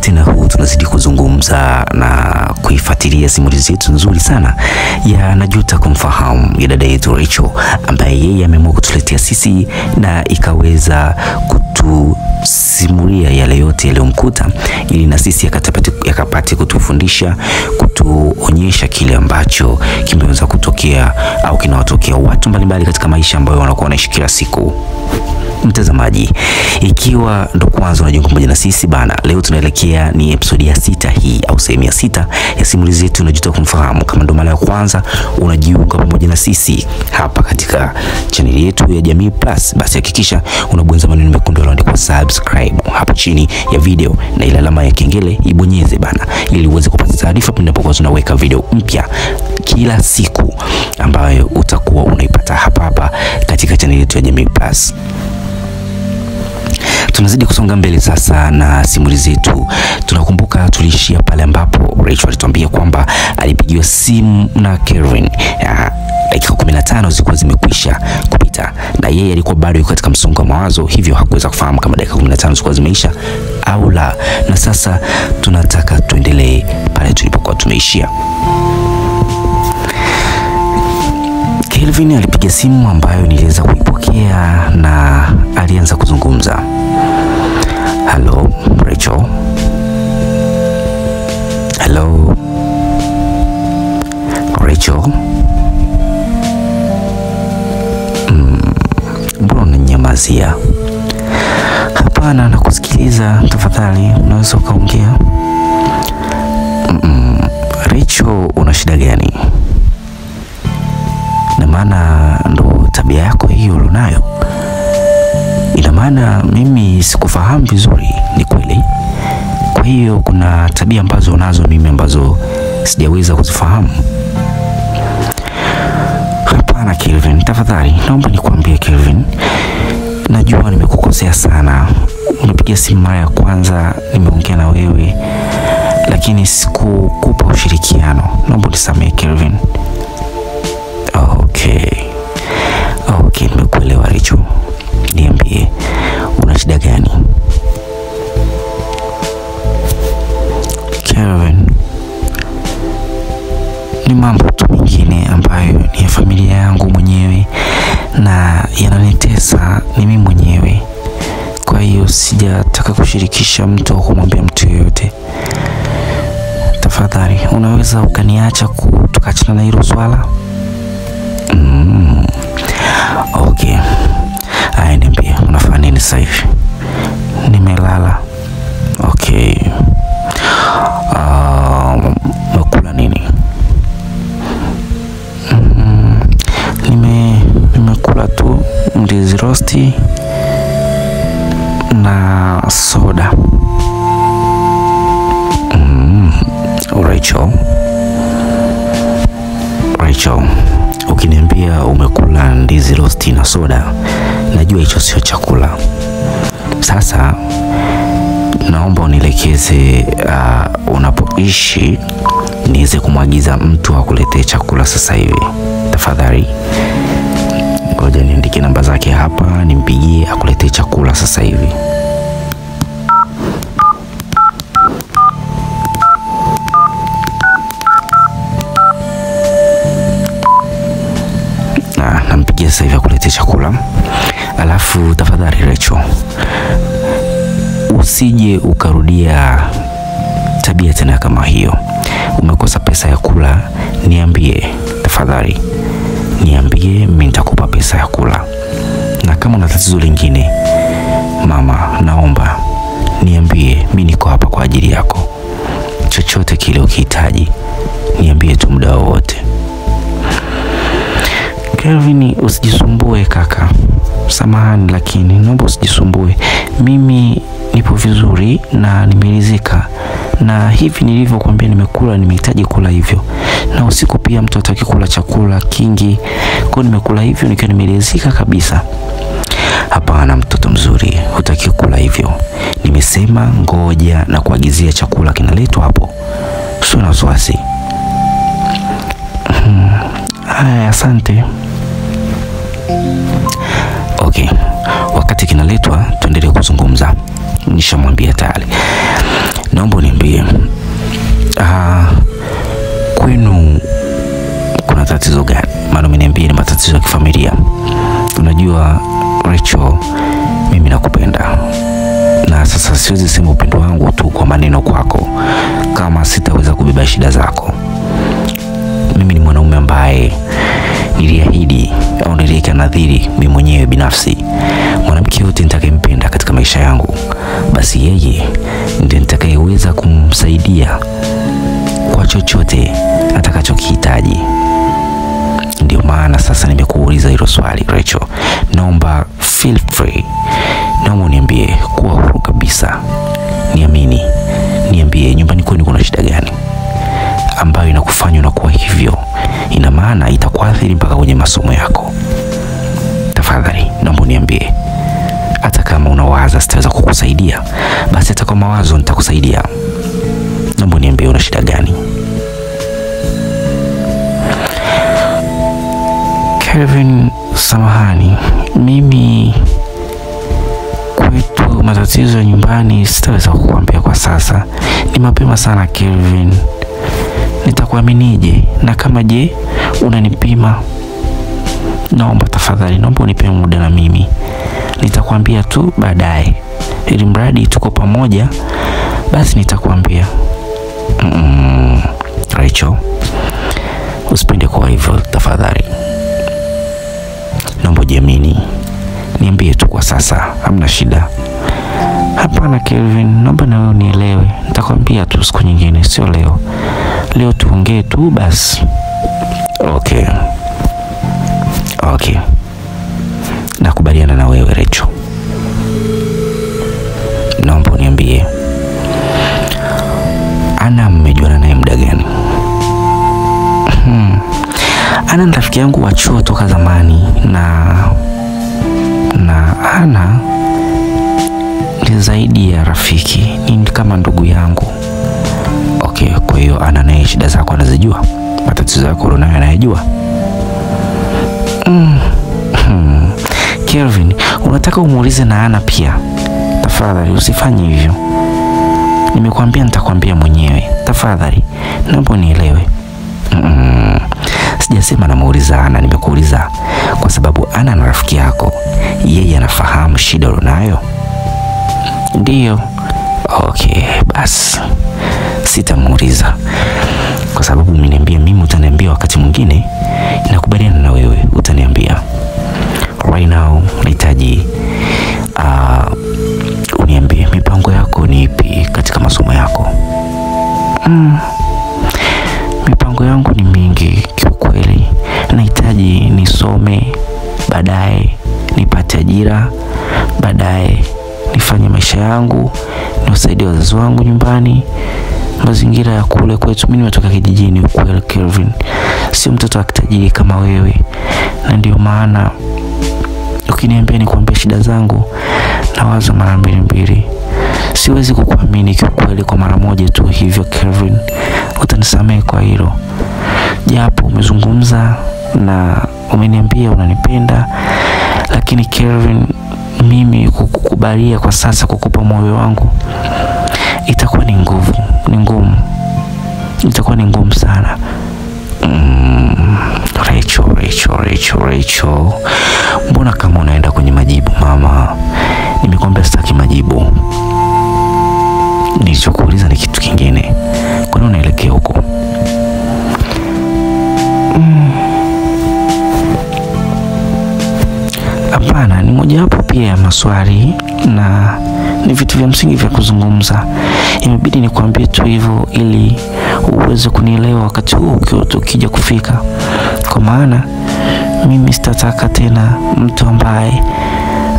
tena huu tunazidi kuzungumza na kuifuatilia simulizi yetu nzuri sana ya Najuta Kumfahamu ya dada yetu Rachel, ambaye yeye ameamua kutuletea sisi na ikaweza kutusimulia yale yote yaliyomkuta, ili na sisi yakapate kutufundisha, kutuonyesha kile ambacho kimeweza kutokea au kinawatokea watu mbalimbali katika maisha ambayo wanakuwa wanaishi kila siku. Mtazamaji, ikiwa ndo kwanza unajiunga pamoja na sisi bana, leo tunaelekea ni episode ya 6 hii au sehemu ya 6 ya simulizi yetu Najuta Kumfahamu. Kama ndo mara ya kwanza unajiunga pamoja na sisi hapa katika channel yetu ya Jamii Plus, basi hakikisha unabonyeza maneno mekundu yaliyoandikwa subscribe hapo chini ya video, na ile alama ya kengele ibonyeze bana, ili uweze kupata taarifa pindi tunapokuwa tunaweka video mpya kila siku, ambayo utakuwa unaipata hapa katika channel yetu ya Jamii Plus. Tunazidi kusonga mbele sasa na simulizi yetu. Tunakumbuka tulishia pale ambapo Rachel alituambia kwamba alipigiwa simu na Kelvin. Dakika 15 zilikuwa zimekwisha kupita na yeye alikuwa bado yuko katika msongo wa mawazo, hivyo hakuweza kufahamu kama dakika 15 zilikuwa zimeisha au la. Na sasa tunataka tuendelee pale tulipokuwa tumeishia. Kelvin alipiga simu ambayo niliweza kuipokea na alianza kuzungumza. Hello, Rachel. Hello, Rachel. Mbona unanyamazia? Hapana, nakusikiliza, tafadhali unaweza ukaongea. Rachel, una shida gani? Na maana ndo tabia yako hiyo unayo? Ina maana mimi sikufahamu vizuri, ni kweli? Kwa hiyo kuna tabia ambazo unazo mimi ambazo sijaweza kuzifahamu? Hapana Kelvin, tafadhali naomba nikwambie Kelvin, najua nimekukosea sana. Umepiga simu mara ya kwanza, nimeongea na wewe, lakini sikukupa ushirikiano. Naomba unisamehe Kelvin. Okay, nimekuelewa Rachel. Niambie, una shida gani? Kelvin, ni mambo tu mengine ambayo ni ya familia yangu mwenyewe na yananitesa ni mimi mwenyewe. Kwa hiyo sijataka kushirikisha mtu au kumwambia mtu yoyote. Tafadhali unaweza ukaniacha tukachana na hilo swala? Okay. Haya, niambie unafanya nini sasa hivi? Nimelala. Okay. Umekula nini? Nimekula tu ndizi rosti na soda. Rachel, ukiniambia umekula ndizi rosti na soda, najua hicho sio chakula. Sasa naomba unielekeze unapoishi niweze kumwagiza mtu akuletee chakula sasa hivi. Tafadhali. Ngoja niandike namba zake hapa, nimpigie akuletee chakula sasa hivi. Nampigia sasa hivi akuletee chakula. Alafu tafadhali Rachel, usije ukarudia tabia tena kama hiyo. Umekosa pesa ya kula, niambie tafadhali. Niambie, mimi nitakupa pesa ya kula. Na kama una tatizo lingine, mama, naomba niambie, mimi niko hapa kwa ajili yako. Chochote kile ukihitaji, niambie tu muda wote. Kelvin, usijisumbue kaka. Samahani, lakini naomba usijisumbue. Mimi nipo vizuri na nimeridhika. Na hivi nilivyokuambia nimekula, nimehitaji kula hivyo. Na usiku pia mtu hataki kula chakula kingi. Kwa nimekula hivyo nikiwa nimeridhika kabisa. Hapana mtoto mzuri, hutaki kula hivyo. Nimesema ngoja na kuagizia chakula kinaletwa hapo. Sio na wasiwasi. Haya, asante. Okay. Wakati kinaletwa tuendelee kuzungumza. Nishamwambia tayari. naomba uniambie, kwenu kuna tatizo gani? Maana umeniambia ni matatizo ya kifamilia. Unajua Rachel, mimi nakupenda, na sasa siwezi sema upendo wangu tu kwa maneno kwako kama sitaweza kubeba shida zako. Mimi ni mwanaume ambaye niliahidi au niliweka nadhiri mimi mwenyewe binafsi, mwanamke yote nitakayempenda katika maisha yangu, basi yeye ndiye nitakayeweza kumsaidia kwa chochote atakachokihitaji. Ndio maana sasa nimekuuliza hilo swali Rachel. Naomba feel free. Naomba uniambie kwa huru kabisa. Niamini. Niambie nyumbani kwenu kuna shida gani ambayo inakufanya unakuwa hivyo? Ina maana itakuathiri mpaka kwenye masomo yako. Tafadhali naomba uniambie. Hata kama unawaza sitaweza kukusaidia, basi hata kwa mawazo nitakusaidia. Naomba uniambie una shida gani? Kelvin, samahani, mimi kwetu matatizo ya nyumbani sitaweza kukuambia kwa sasa. Ni mapema sana Kelvin. Nitakuaminije? Na kama je, unanipima? Naomba tafadhali, naomba unipe muda na mimi nitakwambia tu baadaye. Ili mradi tuko pamoja, basi nitakwambia. Rachel, usipende kwa hivyo tafadhali. Naomba jiamini. Niambie tu kwa sasa, hamna shida. Hapana Kelvin, naomba na wewe unielewe. Nitakwambia tu siku nyingine, sio leo. Leo tuongee tu basi. Okay. Nakubaliana na wewe Rachel. Naomba uniambie, Ana mmejuana naye muda gani? Ana ni rafiki yangu wa chuo toka zamani, na Ana ni zaidi ya rafiki, ni kama ndugu yangu. Kwa hiyo Ana naye shida zako anazijua, matatizo yako naye anayajua. Kelvin, unataka umuulize na Ana pia? Tafadhali usifanye hivyo. Nimekuambia nitakwambia mwenyewe. Tafadhali, naomba unielewe. Sijasema namuuliza Ana, nimekuuliza kwa sababu Ana na rafiki yako. Yeye anafahamu shida unayo? Ndio. Basi sitamuuliza kwa sababu umeniambia mimi, utaniambia wakati mwingine. Nakubaliana na wewe, utaniambia. Right now nahitaji uniambie mipango yako ni ipi katika masomo yako. Mipango yangu ni mingi kiukweli. Nahitaji nisome, baadaye nipate ajira, baadaye nifanye maisha yangu, niwasaidie wazazi wangu nyumbani. Mazingira ya kule kwetu, mimi nimetoka kijijini ukweli Kelvin. Sio mtoto wa kitajiri kama wewe. Na ndio maana ukiniambia nikwambie shida zangu, nawaza mara mbili. Siwezi kukuamini kiukweli kwa mara moja tu hivyo Kelvin. Utanisamehe kwa hilo. Japo umezungumza na umeniambia unanipenda, lakini Kelvin, mimi kukukubalia kwa sasa kukupa moyo wangu itakuwa ni ngumu. Itakuwa ni ngumu sana. Rachel, mbona kama unaenda kwenye majibu mama? Nimekwambia sitaki majibu. Nilichokuuliza ni kitu kingine. Kwa nini unaelekea huko? Hapana, ni moja wapo pia ya maswali na ni vitu vya msingi vya kuzungumza. Imebidi nikwambie tu hivyo ili uweze kunielewa wakati huu ukija kufika. Kwa maana mimi sitataka tena mtu ambaye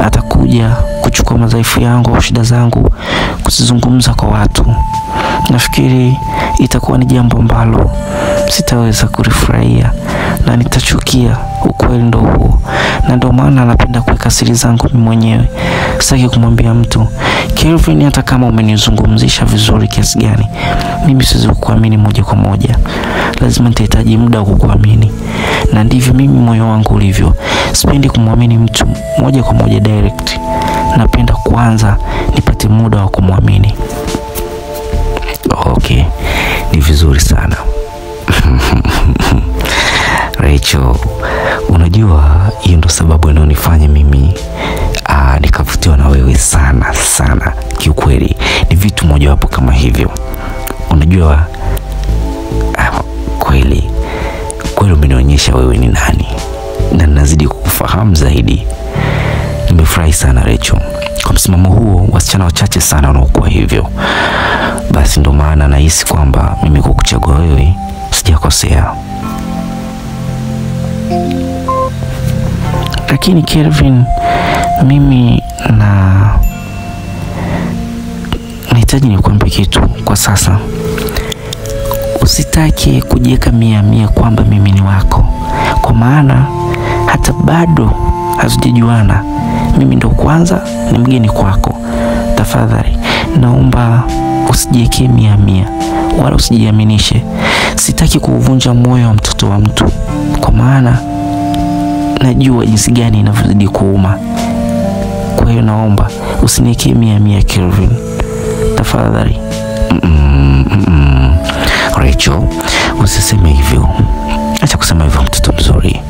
atakuja kuchukua madhaifu yangu au shida zangu kuzizungumza kwa watu. Nafikiri itakuwa ni jambo ambalo sitaweza kulifurahia na nitachukia. Ukweli ndio huo. Na ndio maana napenda kuweka siri zangu mimi mwenyewe. Sitaki kumwambia mtu. Kelvin, hata kama umenizungumzisha vizuri kiasi gani, mimi siwezi kukuamini moja kwa moja. Lazima nitahitaji muda wa kukuamini. Na ndivyo mimi moyo wangu ulivyo. Sipendi kumwamini mtu moja kwa moja direct. Napenda kwanza nipate muda wa kumwamini. Okay, ni vizuri sana. Rachel, unajua hiyo ndo sababu inayonifanya mimi nikavutiwa na wewe sana sana. Kiukweli ni vitu moja wapo kama hivyo. Unajua kweli umenionyesha wewe ni nani, na nazidi kukufahamu zaidi. Nimefurahi sana Rachel. Kwa msimamo huo, wasichana wachache sana wanaokuwa hivyo. Basi ndo maana nahisi kwamba mimi kukuchagua wewe sijakosea. Lakini Kelvin, mimi nahitaji nikwambie kitu kwa sasa. Usitaki kujiweka 100% kwamba mimi ni wako, kwa maana hata bado hatujajuana. Mimi ndo kwanza ni mgeni kwako. Tafadhali naomba usijiweke 100% wala usijiaminishe. Sitaki kuvunja moyo wa mtoto wa mtu, kwa maana najua jinsi gani inavyozidi kuuma. Kwa hiyo naomba usiniweke 100% Kelvin, tafadhali. Rachel, usiseme hivyo. Acha kusema hivyo, mtoto mzuri.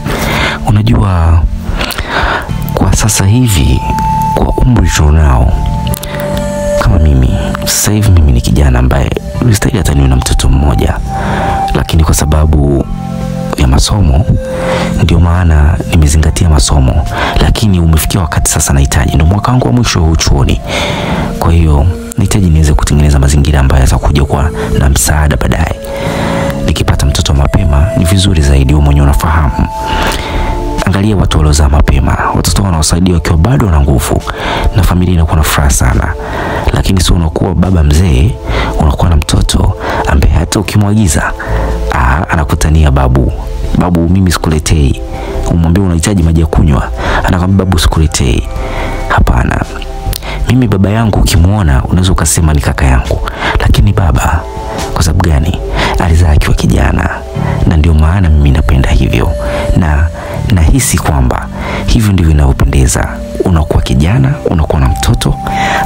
Unajua kwa sasa hivi, kwa umri tunao kama mimi, sasa hivi mimi ni kijana ambaye nistahili hata niwe na mtoto mmoja, lakini kwa sababu ya masomo ndio maana nimezingatia masomo. Lakini umefikia wakati sasa nahitaji, ndio mwaka wangu wa mwisho huu chuoni. Kwa hiyo nahitaji niweze kutengeneza mazingira ambayo yatakuja kwa na msaada baadaye. Nikipata mtoto mapema ni vizuri zaidi, wewe mwenyewe unafahamu. Angalia watu waliozaa mapema, watoto wanaosaidia wakiwa bado na nguvu, na familia inakuwa na furaha sana. Lakini sio unakuwa baba mzee, unakuwa na mtoto ambaye hata ukimwagiza anakutania babu, mimi sikuletei. Umwambie unahitaji maji ya kunywa, anakwambia babu sikuletei. Hapana. Mimi baba yangu ukimuona unaweza ukasema ni kaka yangu, lakini baba. Kwa sababu gani? Alizaa akiwa kijana, na ndio maana mimi napenda hivyo, na nahisi kwamba hivyo ndivyo inavyopendeza. Unakuwa kijana, unakuwa na mtoto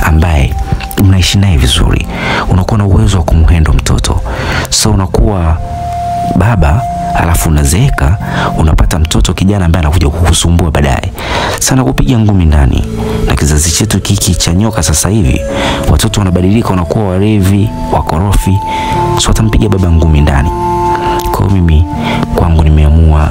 ambaye mnaishi naye vizuri, unakuwa na uwezo wa kumhendo mtoto. So unakuwa baba, alafu unazeeka, unapata mtoto kijana ambaye anakuja kukusumbua baadaye sana, kupiga ngumi ndani. Na kizazi chetu kiki cha nyoka sasa hivi, watoto wanabadilika, wanakuwa warevi, wakorofi, so watampiga baba ngumi ndani. Kwa mimi kwangu nimeamua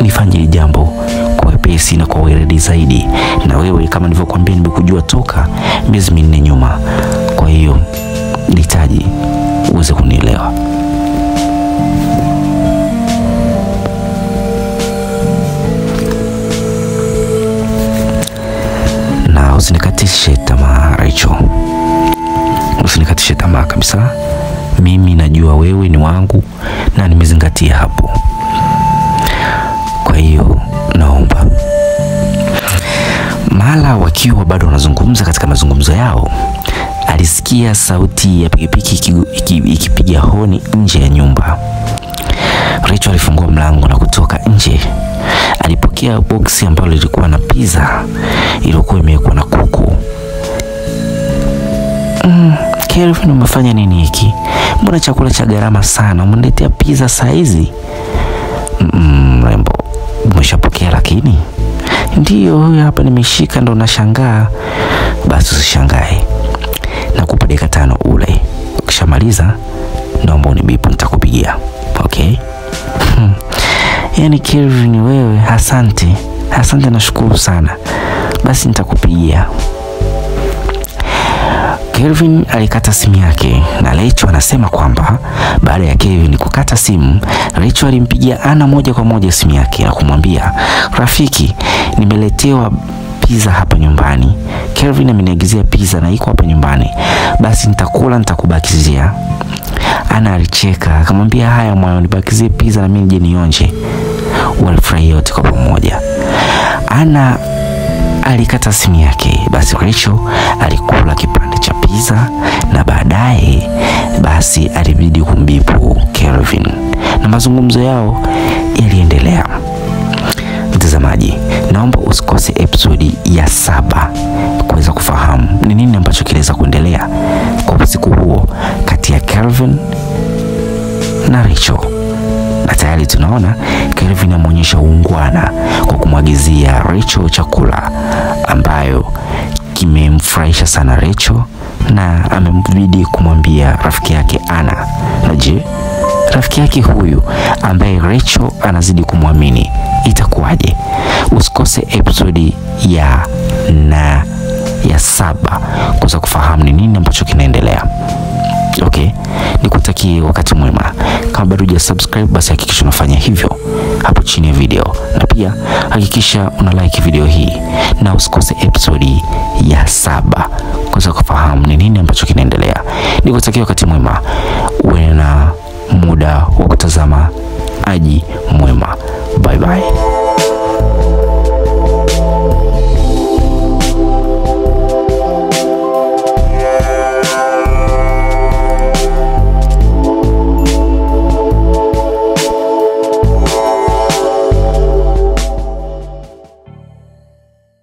nifanye jambo kwa wepesi na kwa weledi zaidi. Na wewe kama nilivyokuambia, nimekujua toka miezi 4 nyuma. Kwa hiyo nihitaji uweze kunielewa. Na usinikatishe tamaa Rachel. Usinikatishe tamaa kabisa. Mimi najua wewe ni wangu na nimezingatia hapo. Kwa hiyo naomba. Mala wakiwa bado wanazungumza, katika mazungumzo yao alisikia sauti ya pikipiki ikipiga honi nje ya nyumba. Rachel alifungua mlango na kutoka nje. Alipokea boksi ambalo lilikuwa na pizza iliyokuwa imewekwa na kuku. Kelvin, umefanya nini hiki? Mbona chakula cha gharama sana umeniletea pizza saa hizi? Rembo, umeshapokea? Lakini ndiyo, huyu hapa nimeshika, ndo nashangaa. Basi usishangae, nakupa dakika 5 ule. Ukishamaliza naomba unibipu, nitakupigia. Okay? Yaani Kelvin wewe, asante, nashukuru sana. Basi nitakupigia. Kelvin alikata simu yake, na Rachel anasema kwamba baada ya Kelvin kukata simu, Rachel alimpigia Ana moja kwa moja simu yake na kumwambia, rafiki, nimeletewa pizza hapa nyumbani. Kelvin ameniagizia pizza na iko hapa nyumbani. Basi nitakula, nitakubakizia. Ana alicheka akamwambia, haya mwana, nibakizie pizza na mimi nije nionje. Walifurahi wote kwa pamoja. Ana alikata simu yake. Basi Rachel alikula kipande cha pizza, na baadaye basi alibidi kumbipu Kelvin, na mazungumzo yao yaliendelea. Mtazamaji, naomba usikose episodi ya 7 kuweza kufahamu ni nini ambacho kileweza kuendelea kwa usiku huo kati ya Kelvin na Rachel. Na tayari tunaona Kelvin ameonyesha uungwana kwa kumwagizia Rachel chakula ambayo kimemfurahisha sana Rachel, na amembidi kumwambia rafiki yake Anna. Na je, rafiki yake huyu ambaye Rachel anazidi kumwamini itakuwaje? Usikose episode ya 7 kuweza kufahamu ni nini ambacho kinaendelea. Okay, nikutakie wakati mwema. Kama bado hujasubscribe, basi hakikisha unafanya hivyo hapo chini ya video, na pia hakikisha una like video hii, na usikose episode ya 7 kuweza kufahamu ni nini ambacho kinaendelea. Nikutakie wakati mwema, uwe na muda wa kutazama Aji Mwema. Bye bye.